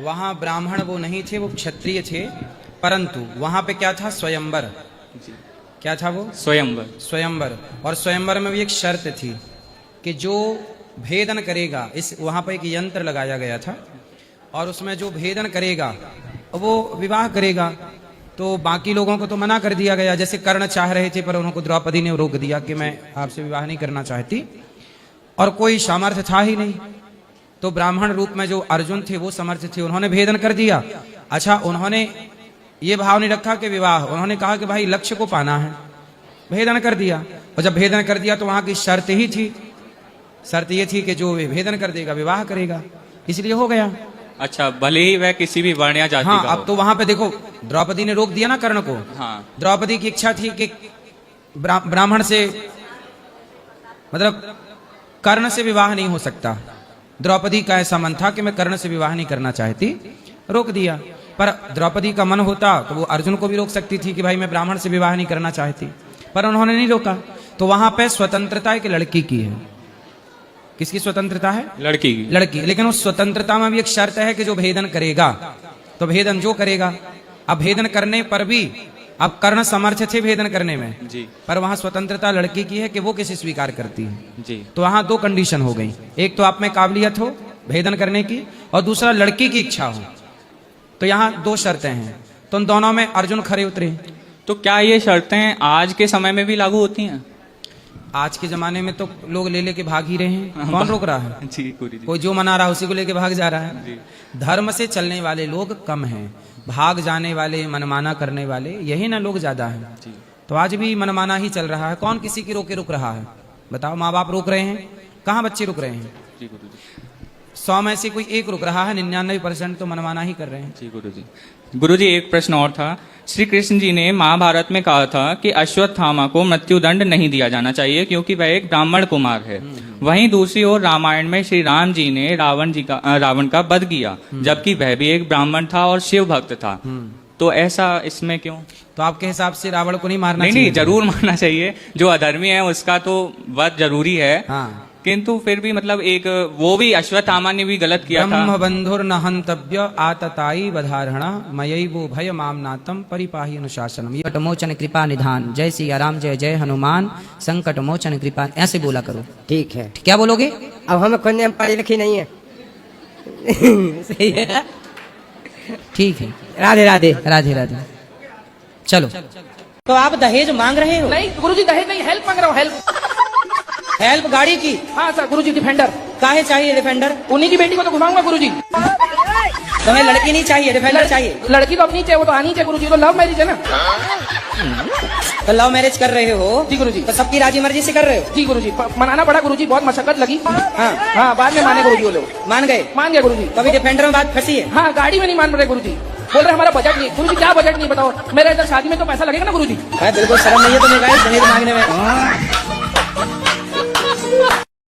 वहां ब्राह्मण वो नहीं थे, वो क्षत्रिय थे, परंतु वहां पे क्या था? स्वयंवर। क्या था वो? स्वयंवर। और स्वयंवर में भी एक शर्त थी कि जो भेदन करेगा, इस वहां पर एक यंत्र लगाया गया था और उसमें जो भेदन करेगा वो विवाह करेगा। तो बाकी लोगों को तो मना कर दिया गया, जैसे कर्ण चाह रहे थे पर उनको द्रौपदी ने रोक दिया कि मैं आपसे विवाह नहीं करना चाहती, और कोई सामर्थ्य था ही नहीं। तो ब्राह्मण रूप में जो अर्जुन थे वो समर्थ थे, उन्होंने भेदन कर दिया। अच्छा, उन्होंने ये भाव नहीं रखा कि विवाह, उन्होंने कहा कि भाई लक्ष्य को पाना है, भेदन कर दिया। और जब भेदन कर दिया तो वहां की शर्त ही थी, शर्त ये थी कि जो भेदन कर देगा विवाह करेगा, इसलिए हो गया। अच्छा, भले ही वह किसी भी वर्ण या जाति हाँ, का अब तो वहां पे देखो द्रौपदी ने रोक दिया ना कर्ण को। हाँ, द्रौपदी की इच्छा थी कि ब्राह्मण से, मतलब कर्ण से विवाह नहीं हो सकता। द्रौपदी का ऐसा मन था कि मैं कर्ण से विवाह नहीं करना चाहती, रोक दिया। पर द्रौपदी का मन होता तो वो अर्जुन को भी रोक सकती थी कि भाई मैं ब्राह्मण से विवाह नहीं करना चाहती, पर उन्होंने नहीं रोका। तो वहां पे स्वतंत्रता एक लड़की की है। किसकी स्वतंत्रता है? लड़की की। लड़की। लेकिन उस स्वतंत्रता में भी एक शर्त है कि जो भेदन करेगा, तो भेदन जो करेगा, अब भेदन करने पर भी अब कर्ण समर्थ थे भेदन करने में जी, पर वहां स्वतंत्रता लड़की की है कि वो किसे स्वीकार करती है जी। तो वहां दो कंडीशन हो गई, एक तो आप में काबिलियत हो भेदन करने की, और दूसरा लड़की की इच्छा हो। तो यहाँ दो शर्तें हैं, तो उन दोनों में अर्जुन खरे उतरे। तो क्या ये शर्तें आज के समय में भी लागू होती हैं? आज के जमाने में तो लोग ले लेके भाग ही रहे हैं, कौन रोक रहा है? जी, गुरुजी। कोई जो मना रहा है उसी को लेके भाग जा रहा है। धर्म से चलने वाले लोग कम हैं, भाग जाने वाले, मनमाना करने वाले यही ना लोग ज्यादा हैं। तो आज भी मनमाना ही चल रहा है। कौन किसी की रोके रुक रहा है? बताओ, माँ बाप रोक रहे हैं, कहाँ बच्चे रुक रहे हैं? 100 में से कोई एक रुक रहा है, 99% तो मनमाना ही कर रहे हैं। जी गुरुजी। गुरुजी, एक प्रश्न और था। श्री कृष्ण जी ने महाभारत में कहा था कि अश्वत्थामा को मृत्युदंड नहीं दिया जाना चाहिए क्योंकि वह एक ब्राह्मण कुमार है। वहीं दूसरी ओर रामायण में श्री राम जी ने रावण का वध किया, जबकि वह भी एक ब्राह्मण था और शिव भक्त था। तो ऐसा इसमें क्यों? तो आपके हिसाब से रावण को नहीं मारना चाहिए? नहीं, जरूर मारना चाहिए। जो अधर्मी है उसका तो वध जरूरी है। हाँ, किंतु फिर भी मतलब एक वो भी अश्वत्थामा ने भी गलत किया था। ब्रह्म बंधुर न हंतव्य आतताई बधारणा मयि वो भय मामनातम परिपाही अनुशासनम। संकट मोचन कृपा निधान, जय सिया राम जय जय हनुमान, संकट मोचन कृपा, ऐसे बोला करो। ठीक है। क्या बोलोगे? अब हम कन्या पढ़ी लिखी नहीं है। सही है, ठीक है। राधे राधे। राधे राधे। चलो, तो आप दहेज मांग रहे हो? नहीं गुरुजी, दहेज नहीं, हेल्प मांग रहा हूँ, हेल्प। हेल्प गाड़ी की? हाँ सर गुरुजी, डिफेंडर। काहे चाहिए डिफेंडर? उन्हीं की बेटी को तो घुमाऊंगा गुरुजी। तुम्हें लड़की नहीं चाहिए, डिफेंडर चाहिए? लड़की तो अपनी चाहिए, वो तो आनी चाहिए गुरुजी, तो लव मैरिज है ना। तो लव मैरिज कर रहे हो? जी गुरुजी। तो सबकी राजी मर्जी से कर रहे हो? जी गुरुजी, मनाना पड़ा गुरुजी, बहुत मशक्कत लगी। हाँ हाँ, बाद में माने गुरुजी वो लोग। मान गए? मान गए गुरुजी। तो अभी डिफेंडर में बात फंसी है? हाँ, गाड़ी में नहीं मान रहे गुरुजी, बोल रहे हमारा बजट नहीं। गुरुजी क्या बजट नहीं बताओ, मेरे इधर शादी में तो पैसा लगेगा ना गुरुजी। बिल्कुल शर्म नहीं है तुम्हें दहेज मांगने में?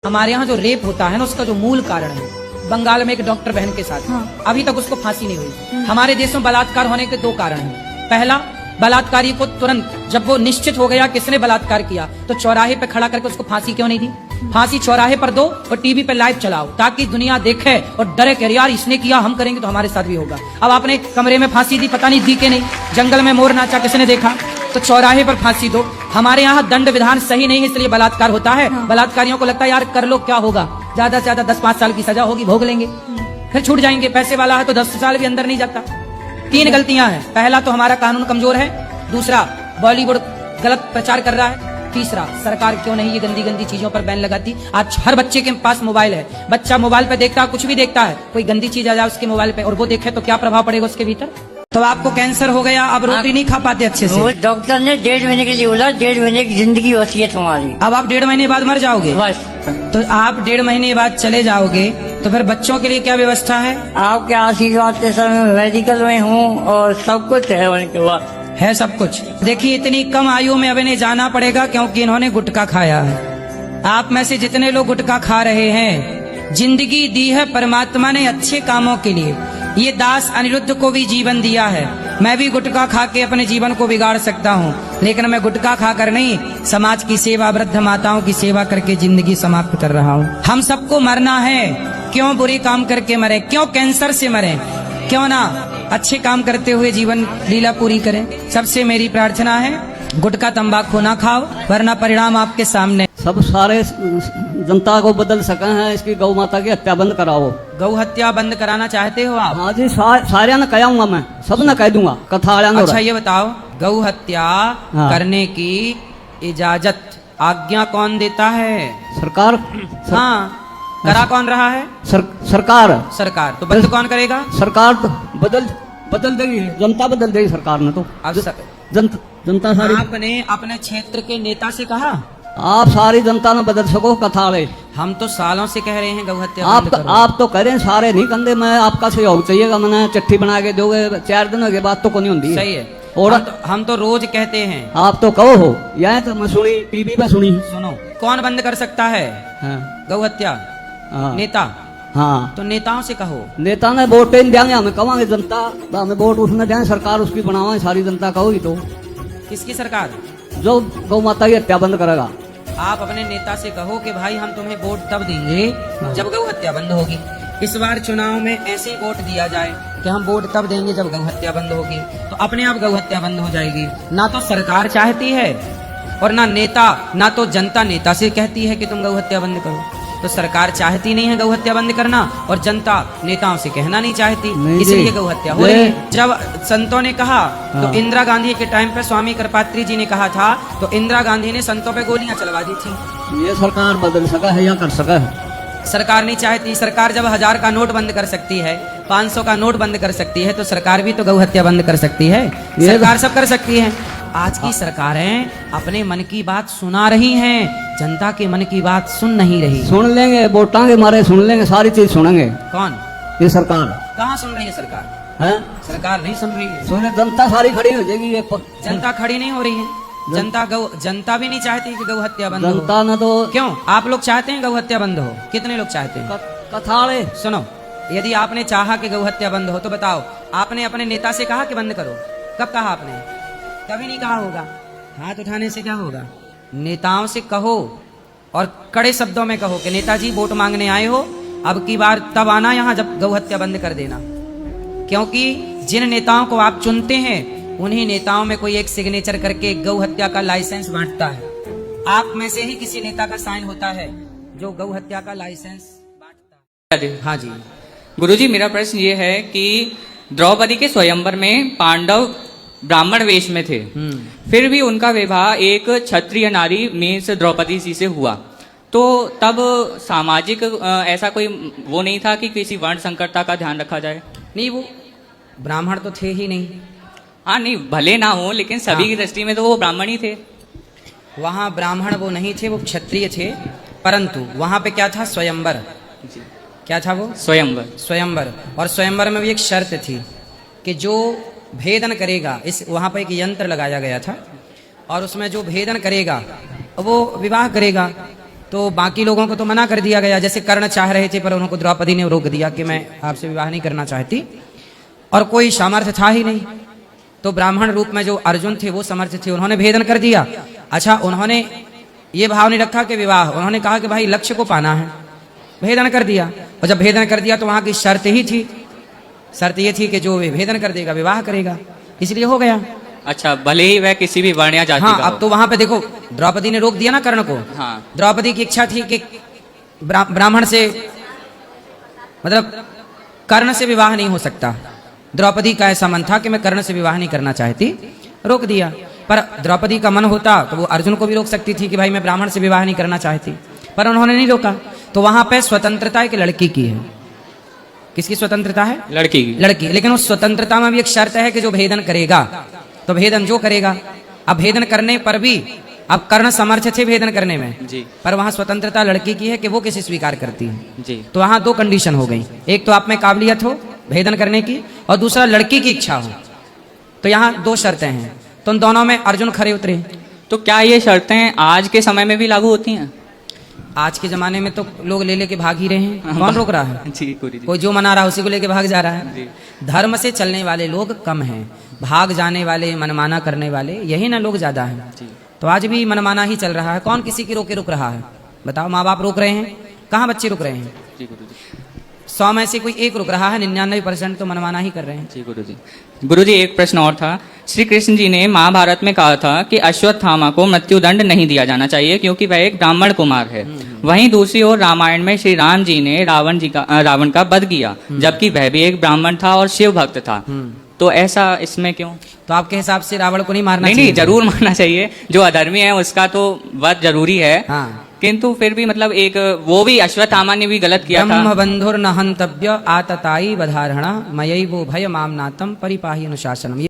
हमारे यहाँ जो रेप होता है ना, उसका जो मूल कारण है, बंगाल में एक डॉक्टर बहन के साथ अभी तक उसको फांसी नहीं हुई। हमारे देश में बलात्कार होने के दो कारण हैं। पहला, बलात्कारी को तुरंत जब वो निश्चित हो गया किसने बलात्कार किया तो चौराहे पे खड़ा करके उसको फांसी क्यों नहीं दी? फांसी चौराहे पर दो और टीवी पे लाइव चलाओ ताकि दुनिया देखे और डरे कि यार इसने किया, हम करेंगे तो हमारे साथ भी होगा। अब आपने कमरे में फांसी दी, पता नहीं दी के नहीं, जंगल में मोर नाचा किसने देखा? तो चौराहे पर फांसी दो। हमारे यहाँ दंड विधान सही नहीं है इसलिए बलात्कार होता है। बलात्कारियों को लगता है यार कर लो क्या होगा, ज्यादा से ज्यादा 10-5 साल की सजा होगी, भोग लेंगे, फिर छूट जाएंगे। पैसे वाला है तो 10 साल भी अंदर नहीं जाता। 3 गलतियां हैं। पहला तो हमारा कानून कमजोर है, दूसरा बॉलीवुड गलत प्रचार कर रहा है, तीसरा सरकार क्यों नहीं ये गंदी गंदी चीजों पर बैन लगाती। आज हर बच्चे के पास मोबाइल है, बच्चा मोबाइल पे देखता है, कुछ भी देखता है, कोई गंदी चीज आ जाए उसके मोबाइल पे और वो देखे तो क्या प्रभाव पड़ेगा उसके भीतर। तो आपको कैंसर हो गया, अब रोटी नहीं खा पाते अच्छे से। डॉक्टर ने 1.5 महीने के लिए बोला, 1.5 महीने की जिंदगी बची है तुम्हारी। अब आप 1.5 महीने बाद मर जाओगे। बस तो आप 1.5 महीने बाद चले जाओगे तो फिर बच्चों के लिए क्या व्यवस्था है? आपके आशीर्वाद के समय मेडिकल में हूँ और सब कुछ है उनके बाद। है सब कुछ। देखिए इतनी कम आयु में अब इन्हें जाना पड़ेगा क्योंकि इन्होंने गुटखा खाया है। आप में से जितने लोग गुटखा खा रहे हैं, जिंदगी दी है परमात्मा ने अच्छे कामों के लिए। ये दास अनिरुद्ध को भी जीवन दिया है। मैं भी गुटखा खा के अपने जीवन को बिगाड़ सकता हूँ, लेकिन मैं गुटखा खाकर नहीं, समाज की सेवा, वृद्ध माताओं की सेवा करके जिंदगी समाप्त कर रहा हूँ। हम सबको मरना है, क्यों बुरे काम करके मरे, क्यों कैंसर से मरे, क्यों ना अच्छे काम करते हुए जीवन लीला पूरी करें। सबसे मेरी प्रार्थना है गुटखा तंबाकू ना खाओ, वरना परिणाम आपके सामने। सब सारे जनता को बदल सके हैं, इसकी गौ माता की हत्या बंद कराओ। गौ हत्या बंद कराना चाहते हो आप? हाँ जी, सारे ने कहूंगा, मैं सब ने कह दूंगा कथा। अच्छा ये बताओ, गौ हत्या करने की इजाजत, आज्ञा कौन देता है? सरकार। हाँ, करा कौन रहा है? सरकार। सरकार। तो बंद कौन करेगा? सरकार तो बदल देगी, जनता बदल देगी सरकार ने। तो जनता सारी। आपने अपने क्षेत्र के नेता से कहा? आप सारी जनता ने बदल सको कथा ले। हम तो सालों से कह रहे हैं गौ हत्या बंद करो। आप तो कह रहे हैं, सारे नहीं कंधे। मैं आपका सहयोग चाहिएगा, मैंने चिट्ठी बना के दोगे 4 दिनों के बाद तो को नहीं होती। सही है। और हम तो रोज कहते हैं। आप तो कहो हो, यह तो मैं सुनी, टीवी पे सुनी। सुनो, कौन बंद कर सकता है गौ हत्या? नेता। हाँ, तो नेताओं से कहो। नेता ने वोट देंगे, हमें कहेंगे जनता हमें वोट उसने दें, सरकार उसकी बनावे, सारी जनता कहोगी। तो किसकी सरकार? जो गौ माता की हत्या बंद करेगा। आप अपने नेता से कहो कि भाई हम तुम्हें वोट तब देंगे जब गौ हत्या बंद होगी। इस बार चुनाव में ऐसे ही वोट दिया जाए कि हम वोट तब देंगे जब गौ हत्या बंद होगी, तो अपने आप गौ हत्या बंद हो जाएगी। ना तो सरकार चाहती है और ना नेता, ना तो जनता नेता से कहती है कि तुम गौ हत्या बंद करो। तो सरकार चाहती नहीं है गौ हत्या बंद करना और जनता नेताओं से कहना नहीं चाहती, इसलिए गौ हत्या हो रही है। जब संतों ने कहा तो इंदिरा गांधी के टाइम पे स्वामी कृपात्री जी ने कहा था, तो इंदिरा गांधी ने संतों पे गोलियां चलवा दी थी। ये सरकार बदल सका है या कर सका है? सरकार नहीं चाहती। सरकार जब 1000 का नोट बंद कर सकती है, 500 का नोट बंद कर सकती है, तो सरकार भी तो गौ हत्या बंद कर सकती है। सरकार सब कर सकती है। आज की सरकारें अपने मन की बात सुना रही हैं, जनता के मन की बात सुन नहीं रही। सुन लेंगे, वोटां के मारे सुन लेंगे, सारी चीज सुनेंगे। कौन? ये सरकार। कहाँ सुन रही है सरकार? है? सरकार नहीं सुन रही है। सुने, जनता सारी खड़ी हो जाएगी। जनता खड़ी नहीं हो रही है। जनता भी नहीं चाहती कि गौ हत्या बंद हो। जनता ने तो क्यों? आप लोग चाहते हैं गौ हत्या बंद हो? कितने लोग चाहते हैं? कथाड़े। सुनो, यदि आपने चाहा कि गौ हत्या बंद हो तो बताओ, आपने अपने नेता से कहा कि बंद करो? कब कहा आपने? कभी नहीं कहा होगा। हाथ उठाने से क्या होगा? नेताओं से कहो और कड़े शब्दों में कहो कि नेताजी वोट मांगने आए हो, अब की बार तब आना यहाँ जब गौ हत्या बंद कर देना। क्योंकि जिन नेताओं को आप चुनते हैं उन्हीं नेताओं में कोई एक सिग्नेचर करके गौ हत्या का लाइसेंस बांटता है। आप में से ही किसी नेता का साइन होता है जो गौ हत्या का लाइसेंस बांटता है। हाँ जी गुरुजी, मेरा प्रश्न ये है कि द्रौपदी के स्वयंवर में पांडव ब्राह्मण वेश में थे, फिर भी उनका विवाह एक क्षत्रिय नारी मीन्स द्रौपदी जी से हुआ, तो तब सामाजिक ऐसा कोई वो नहीं था कि किसी वर्ण संकरता का ध्यान रखा जाए? नहीं, वो ब्राह्मण तो थे ही नहीं। हाँ नहीं, भले ना हो, लेकिन सभी की दृष्टि में तो वो ब्राह्मण ही थे। वहाँ ब्राह्मण वो नहीं थे, वो क्षत्रिय थे, परंतु वहाँ पे क्या था? स्वयंवर। क्या था वो? स्वयंवर। और स्वयंवर में भी एक शर्त थी कि जो भेदन करेगा, इस वहाँ पर एक यंत्र लगाया गया था और उसमें जो भेदन करेगा वो विवाह करेगा। तो बाकी लोगों को तो मना कर दिया गया, जैसे कर्ण चाह रहे थे पर उनको द्रौपदी ने रोक दिया कि मैं आपसे विवाह नहीं करना चाहती, और कोई सामर्थ्य था ही नहीं। तो ब्राह्मण रूप में जो अर्जुन थे वो समर्थ थे, उन्होंने भेदन कर दिया। अच्छा, उन्होंने ये भाव नहीं रखा कि विवाह, उन्होंने कहा कि भाई लक्ष्य को पाना है, भेदन कर दिया। और जब भेदन कर दिया तो वहां की शर्त ही थी, शर्त ये थी कि जो भेदन कर देगा विवाह करेगा, इसलिए हो गया। अच्छा, भले ही वह किसी भी वर्ण या जाति हाँ, का अब तो वहां पे देखो द्रौपदी ने रोक दिया ना कर्ण को। हाँ। द्रौपदी की इच्छा थी कि ब्राह्मण से, मतलब कर्ण से विवाह नहीं हो सकता। द्रौपदी का ऐसा मन था कि मैं कर्ण से विवाह नहीं करना चाहती, रोक दिया। पर द्रौपदी का मन होता तो वो अर्जुन को भी रोक सकती थी कि भाई मैं ब्राह्मण से विवाह नहीं करना चाहती, पर उन्होंने नहीं रोका। तो वहां पे स्वतंत्रता एक लड़की की है। किसकी स्वतंत्रता है? लड़की की। लड़की। लेकिन उस स्वतंत्रता में भी एक शर्त है कि जो भेदन करेगा, तो भेदन जो करेगा, अब भेदन करने पर भी अब कर्ण समर्थ थे भेदन करने में जी, पर वहां स्वतंत्रता लड़की की है कि वो किसे स्वीकार करती है जी। तो वहां दो कंडीशन हो गई, एक तो आप में काबिलियत हो भेदन करने की, और दूसरा लड़की की इच्छा हो। तो यहाँ दो शर्तें हैं, तो उन दोनों में अर्जुन खरे उतरे। तो क्या ये शर्तें आज के समय में भी लागू होती हैं? आज के जमाने में तो लोग ले लेके भाग ही रहे हैं, कौन रोक रहा है? जी गुरु जी। कोई जो मना रहा है उसी को लेके भाग जा रहा है। धर्म से चलने वाले लोग कम हैं, भाग जाने वाले मनमाना करने वाले यही ना लोग ज्यादा हैं। तो आज भी मनमाना ही चल रहा है, कौन किसी की रोके रुक रहा है? बताओ, माँ बाप रोक रहे हैं, कहाँ बच्चे रुक रहे हैं? जी गुरु जी। 100 में से कोई एक रुक रहा है, 99% तो मनमाना ही कर रहे हैं। जी गुरु जी। गुरु जी, एक प्रश्न और था। श्री कृष्ण जी ने महाभारत में कहा था कि अश्वत्थामा को मृत्युदंड नहीं दिया जाना चाहिए क्योंकि वह एक ब्राह्मण कुमार है। वहीं दूसरी ओर रामायण में श्री राम जी ने रावण का वध किया, जबकि वह भी एक ब्राह्मण था और शिव भक्त था। तो ऐसा इसमें क्यों? तो आपके हिसाब से रावण को नहीं मारना नहीं, चाहिए? नहीं, जरूर मारना चाहिए। जो अधर्मी है उसका तो वध जरूरी है। हाँ। किंतु फिर भी मतलब एक वो भी अश्वत्थामा ने भी गलत किया था। ब्रह्म बंधुर न हंतव्य आतताई बधारणा मयैवो भय मामनातम परिपाही अनुशासनम।